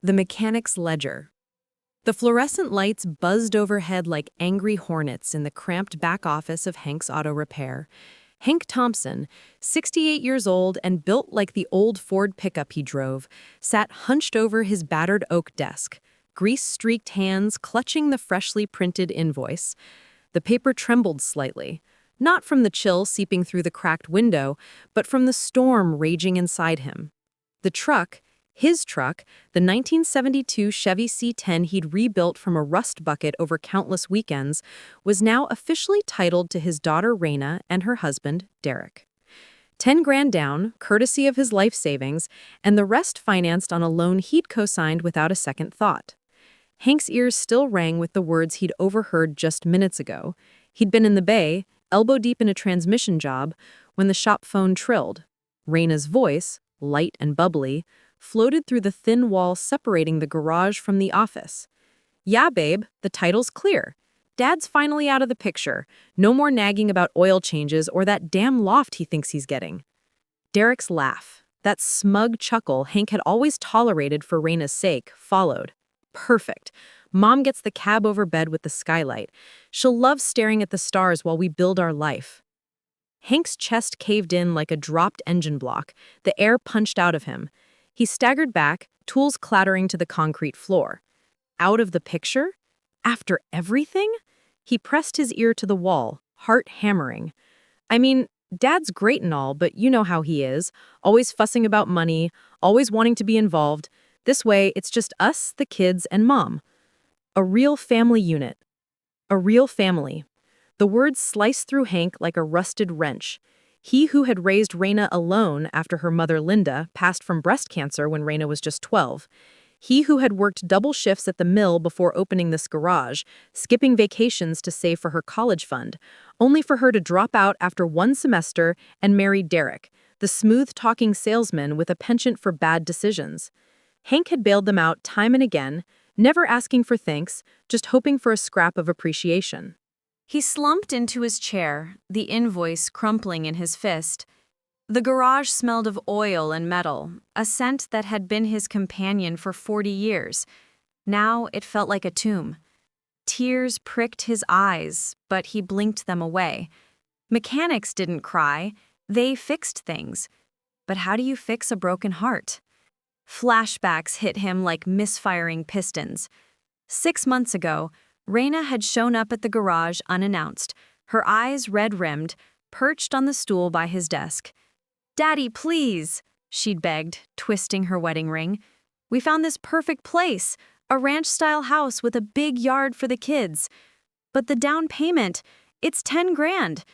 The mechanic's ledger. The fluorescent lights buzzed overhead like angry hornets in the cramped back office of Hank's Auto Repair. Hank Thompson, 68 years old and built like the old Ford pickup he drove, sat hunched over his battered oak desk, grease-streaked hands clutching the freshly printed invoice. The paper trembled slightly, not from the chill seeping through the cracked window, but from the storm raging inside him. The truck, his truck, the 1972 Chevy C10 he'd rebuilt from a rust bucket over countless weekends, was now officially titled to his daughter Raina and her husband, Derek. 10 grand down, courtesy of his life savings, and the rest financed on a loan he'd co-signed without a second thought. Hank's ears still rang with the words he'd overheard just minutes ago. He'd been in the bay, elbow deep in a transmission job, when the shop phone trilled. Raina's voice, light and bubbly, floated through the thin wall separating the garage from the office. "Yeah, babe, the title's clear. Dad's finally out of the picture. No more nagging about oil changes or that damn loft he thinks he's getting." Derek's laugh, that smug chuckle Hank had always tolerated for Raina's sake, followed. "Perfect. Mom gets the cab over bed with the skylight. She'll love staring at the stars while we build our life." Hank's chest caved in like a dropped engine block, the air punched out of him. He staggered back, tools clattering to the concrete floor. Out of the picture? After everything? He pressed his ear to the wall, heart hammering. I mean, Dad's great and all, but you know how he is. Always fussing about money, always wanting to be involved. This way, it's just us, the kids, and Mom. A real family unit. A real family. The words sliced through Hank like a rusted wrench. He who had raised Raina alone after her mother Linda passed from breast cancer when Raina was just 12. He who had worked double shifts at the mill before opening this garage, skipping vacations to save for her college fund, only for her to drop out after one semester and marry Derek, the smooth-talking salesman with a penchant for bad decisions. Hank had bailed them out time and again, never asking for thanks, just hoping for a scrap of appreciation. He slumped into his chair, the invoice crumpling in his fist. The garage smelled of oil and metal, a scent that had been his companion for 40 years. Now it felt like a tomb. Tears pricked his eyes, but he blinked them away. Mechanics didn't cry, they fixed things. But how do you fix a broken heart? Flashbacks hit him like misfiring pistons. 6 months ago, Raina had shown up at the garage unannounced, her eyes red-rimmed, perched on the stool by his desk. "Daddy, please," she'd begged, twisting her wedding ring. "We found this perfect place, a ranch-style house with a big yard for the kids. But the down payment, it's 10 grand.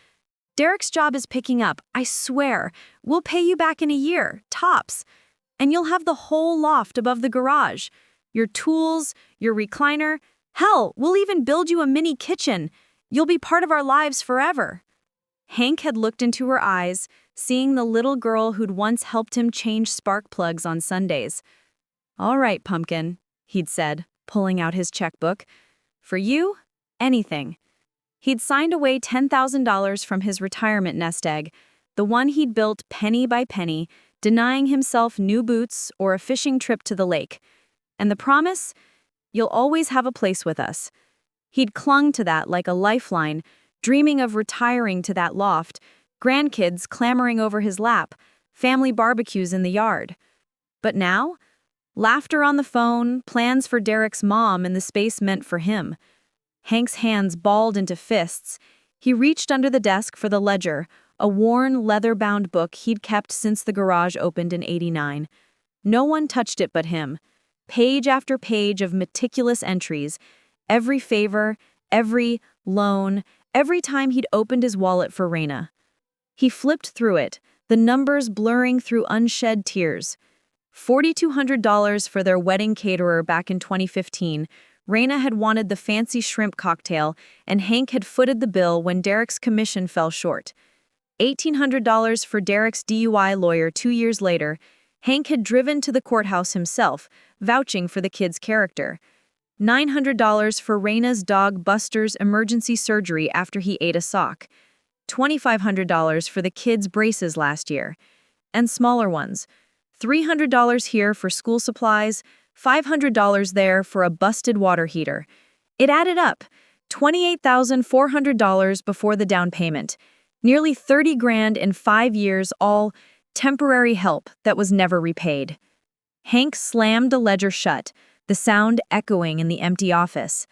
Derek's job is picking up, I swear. We'll pay you back in a year, tops. And you'll have the whole loft above the garage. Your tools, your recliner. Hell, we'll even build you a mini kitchen. You'll be part of our lives forever." Hank had looked into her eyes, seeing the little girl who'd once helped him change spark plugs on Sundays. "All right, pumpkin," he'd said, pulling out his checkbook. "For you, anything." He'd signed away $10,000 from his retirement nest egg, the one he'd built penny by penny, denying himself new boots or a fishing trip to the lake. And the promise? "You'll always have a place with us." He'd clung to that like a lifeline, dreaming of retiring to that loft, grandkids clamoring over his lap, family barbecues in the yard. But now? Laughter on the phone, plans for Derek's mom and the space meant for him. Hank's hands balled into fists. He reached under the desk for the ledger, a worn, leather-bound book he'd kept since the garage opened in '89. No one touched it but him. Page after page of meticulous entries, every favor, every loan, every time he'd opened his wallet for Raina. He flipped through it, the numbers blurring through unshed tears. $4,200 for their wedding caterer back in 2015. Raina had wanted the fancy shrimp cocktail, and Hank had footed the bill when Derek's commission fell short. $1,800 for Derek's DUI lawyer 2 years later. Hank had driven to the courthouse himself, vouching for the kid's character. $900 for Raina's dog Buster's emergency surgery after he ate a sock. $2,500 for the kid's braces last year. And smaller ones. $300 here for school supplies, $500 there for a busted water heater. It added up, $28,400 before the down payment. Nearly 30 grand in 5 years, all temporary help that was never repaid. Hank slammed the ledger shut, the sound echoing in the empty office.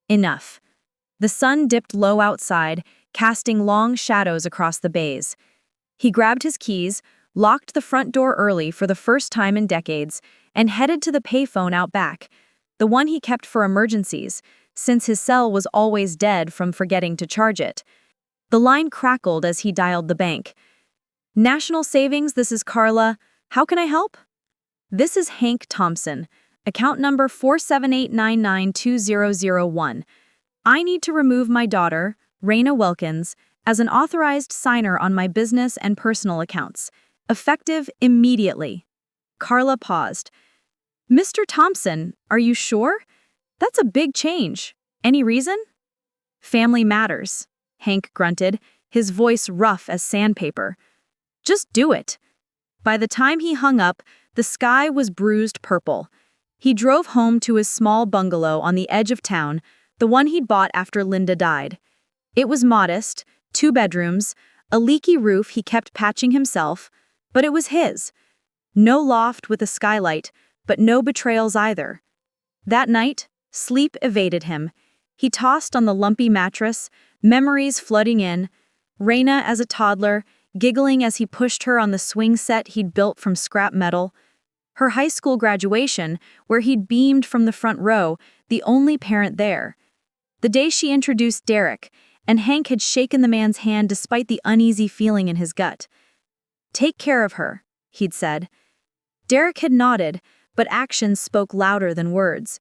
Enough. The sun dipped low outside, casting long shadows across the bays. He grabbed his keys, locked the front door early for the first time in decades, and headed to the payphone out back, the one he kept for emergencies, since his cell was always dead from forgetting to charge it. The line crackled as he dialed the bank. National Savings, this is Carla. How can I help? This is Hank Thompson, account number 478992001. I need to remove my daughter, Raina Wilkins, as an authorized signer on my business and personal accounts, effective immediately. Carla paused. Mr. Thompson, are you sure? That's a big change. Any reason? Family matters, Hank grunted, his voice rough as sandpaper. Just do it. By the time he hung up, the sky was bruised purple. He drove home to his small bungalow on the edge of town, the one he'd bought after Linda died. It was modest, 2 bedrooms, a leaky roof he kept patching himself, but it was his. No loft with a skylight, but no betrayals either. That night, sleep evaded him. He tossed on the lumpy mattress, memories flooding in. Raina as a toddler, giggling as he pushed her on the swing set he'd built from scrap metal. Her high school graduation, where he'd beamed from the front row, the only parent there. The day she introduced Derek, and Hank had shaken the man's hand despite the uneasy feeling in his gut. Take care of her, he'd said. Derek had nodded, but actions spoke louder than words.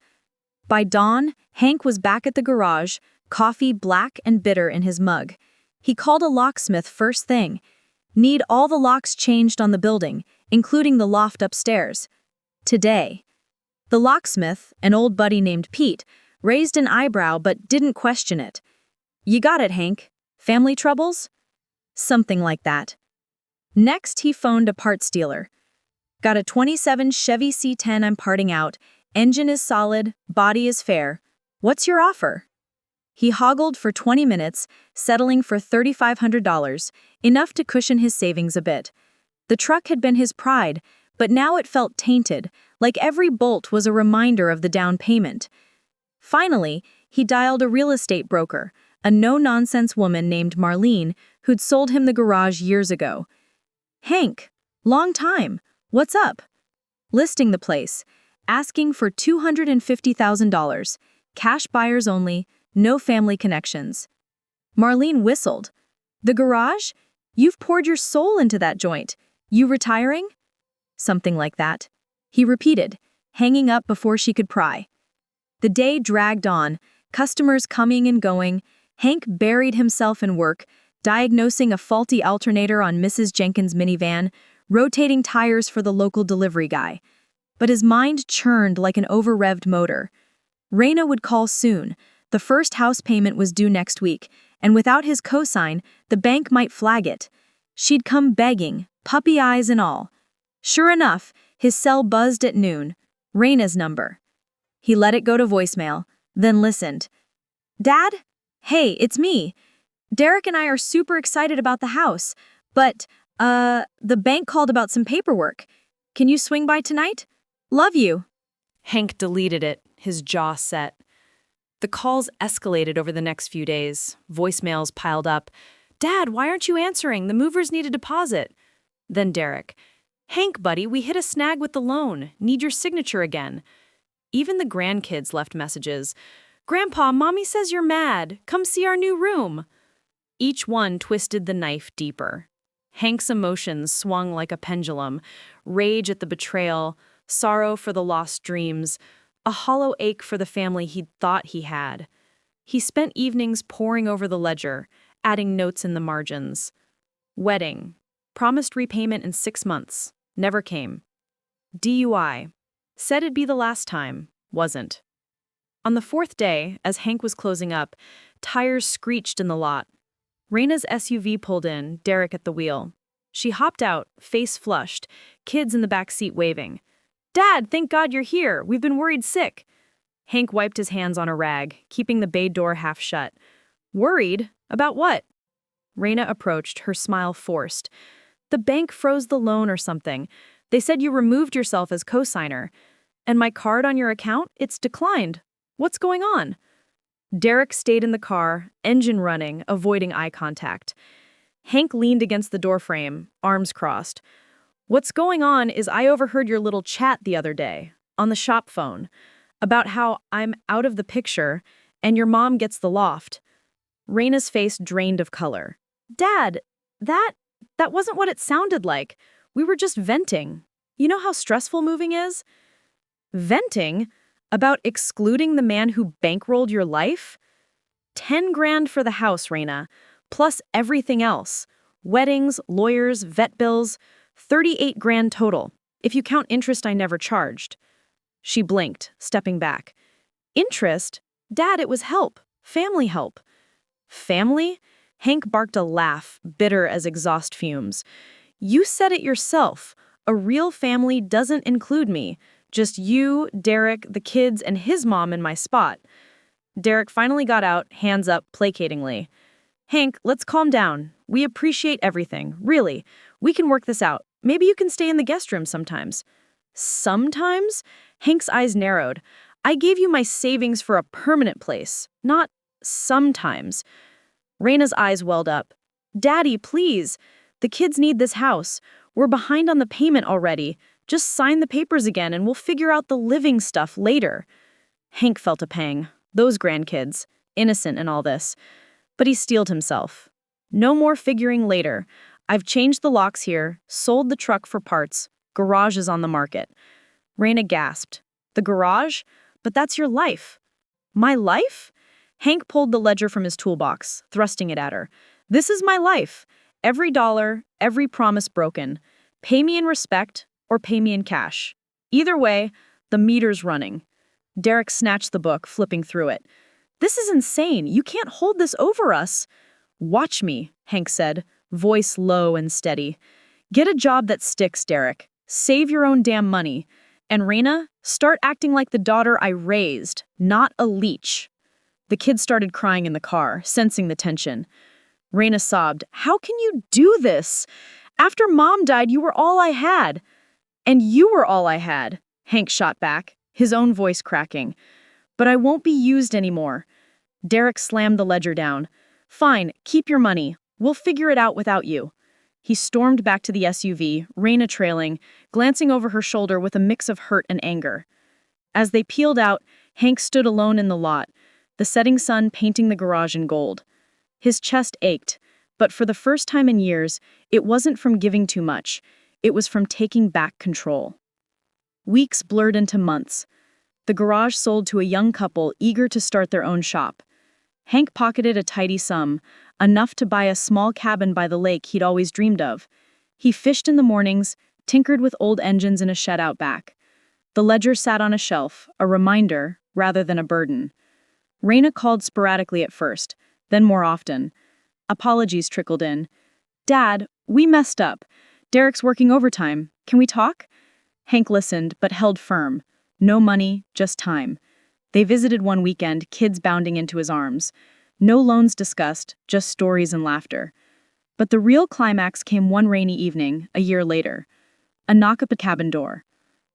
By dawn, Hank was back at the garage, coffee black and bitter in his mug. He called a locksmith first thing. Need all the locks changed on the building, including the loft upstairs. Today. The locksmith, an old buddy named Pete, raised an eyebrow but didn't question it. You got it, Hank. Family troubles? Something like that. Next, he phoned a parts dealer. Got a 27 Chevy C10 I'm parting out. Engine is solid, body is fair. What's your offer? He hoggled for 20 minutes, settling for $3,500, enough to cushion his savings a bit. The truck had been his pride, but now it felt tainted, like every bolt was a reminder of the down payment. Finally, he dialed a real estate broker, a no-nonsense woman named Marlene, who'd sold him the garage years ago. Hank, long time. What's up? Listing the place, asking for $250,000, cash buyers only, no family connections. Marlene whistled. The garage? You've poured your soul into that joint. You retiring? Something like that. He repeated, hanging up before she could pry. The day dragged on, customers coming and going. Hank buried himself in work, diagnosing a faulty alternator on Mrs. Jenkins' minivan, rotating tires for the local delivery guy. But his mind churned like an over-revved motor. Raina would call soon. The first house payment was due next week, and without his cosign, the bank might flag it. She'd come begging, puppy eyes and all. Sure enough, his cell buzzed at noon. Raina's number. He let it go to voicemail, then listened. Dad? Hey, it's me. Derek and I are super excited about the house, but, the bank called about some paperwork. Can you swing by tonight? Love you. Hank deleted it, his jaw set. The calls escalated over the next few days. Voicemails piled up. Dad, why aren't you answering? The movers need a deposit. Then Derek. Hank, buddy, we hit a snag with the loan. Need your signature again. Even the grandkids left messages. Grandpa, Mommy says you're mad. Come see our new room. Each one twisted the knife deeper. Hank's emotions swung like a pendulum. Rage at the betrayal, sorrow for the lost dreams, a hollow ache for the family he'd thought he had. He spent evenings poring over the ledger, adding notes in the margins. Wedding. Promised repayment in 6 months. Never came. DUI. Said it'd be the last time. Wasn't. On the 4th day, as Hank was closing up, tires screeched in the lot. Raina's SUV pulled in, Derek at the wheel. She hopped out, face flushed, kids in the back seat waving. Dad, thank God you're here. We've been worried sick. Hank wiped his hands on a rag, keeping the bay door half shut. Worried? About what? Raina approached, her smile forced. The bank froze the loan or something. They said you removed yourself as cosigner. And my card on your account? It's declined. What's going on? Derek stayed in the car, engine running, avoiding eye contact. Hank leaned against the doorframe, arms crossed. What's going on is I overheard your little chat the other day, on the shop phone, about how I'm out of the picture and your mom gets the loft. Raina's face drained of color. Dad, that wasn't what it sounded like. We were just venting. You know how stressful moving is? Venting? About excluding the man who bankrolled your life? 10 grand for the house, Raina, plus everything else. Weddings, lawyers, vet bills, 38 grand total, if you count interest I never charged. She blinked, stepping back. Interest? Dad, it was help. Family help. Family? Hank barked a laugh, bitter as exhaust fumes. You said it yourself. A real family doesn't include me. Just you, Derek, the kids, and his mom in my spot. Derek finally got out, hands up, placatingly. Hank, let's calm down. We appreciate everything, really. We can work this out. Maybe you can stay in the guest room sometimes. Sometimes? Hank's eyes narrowed. I gave you my savings for a permanent place, not sometimes. Raina's eyes welled up. Daddy, please. The kids need this house. We're behind on the payment already. Just sign the papers again and we'll figure out the living stuff later. Hank felt a pang. Those grandkids, innocent in all this. But he steeled himself. No more figuring later. I've changed the locks here, sold the truck for parts. Garage is on the market. Raina gasped. The garage? But that's your life. My life? Hank pulled the ledger from his toolbox, thrusting it at her. This is my life. Every dollar, every promise broken. Pay me in respect or pay me in cash. Either way, the meter's running. Derek snatched the book, flipping through it. This is insane. You can't hold this over us. Watch me, Hank said, voice low and steady. Get a job that sticks, Derek. Save your own damn money. And Raina, start acting like the daughter I raised, not a leech. The kids started crying in the car, sensing the tension. Raina sobbed, How can you do this? After Mom died, you were all I had. And you were all I had, Hank shot back, his own voice cracking. But I won't be used anymore. Derek slammed the ledger down. Fine, keep your money. We'll figure it out without you. He stormed back to the SUV, Raina trailing, glancing over her shoulder with a mix of hurt and anger. As they peeled out, Hank stood alone in the lot, the setting sun painting the garage in gold. His chest ached, but for the first time in years, it wasn't from giving too much. It was from taking back control. Weeks blurred into months. The garage sold to a young couple eager to start their own shop. Hank pocketed a tidy sum, enough to buy a small cabin by the lake he'd always dreamed of. He fished in the mornings, tinkered with old engines in a shed out back. The ledger sat on a shelf, a reminder rather than a burden. Raina called sporadically at first, then more often. Apologies trickled in. Dad, we messed up. Derek's working overtime. Can we talk? Hank listened, but held firm. No money, just time. They visited one weekend, kids bounding into his arms. No loans discussed, just stories and laughter. But the real climax came one rainy evening, a year later. A knock at the cabin door.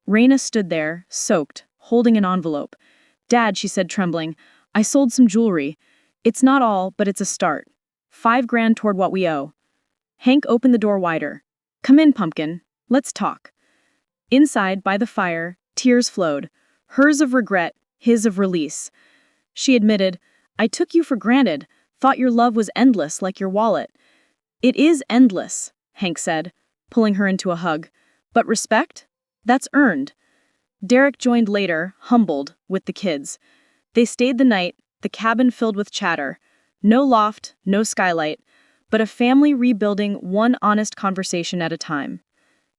Raina stood there, soaked, holding an envelope. Dad, she said, trembling, I sold some jewelry. It's not all, but it's a start. 5 grand toward what we owe. Hank opened the door wider. Come in, pumpkin. Let's talk. Inside, by the fire, tears flowed. Hers of regret, his of release. She admitted, I took you for granted, thought your love was endless like your wallet. It is endless, Hank said, pulling her into a hug. But respect? That's earned. Derek joined later, humbled, with the kids. They stayed the night, the cabin filled with chatter. No loft, no skylight, but a family rebuilding one honest conversation at a time.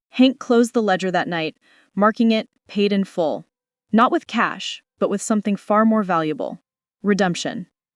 Hank closed the ledger that night, marking it paid in full. Not with cash, but with something far more valuable. Redemption.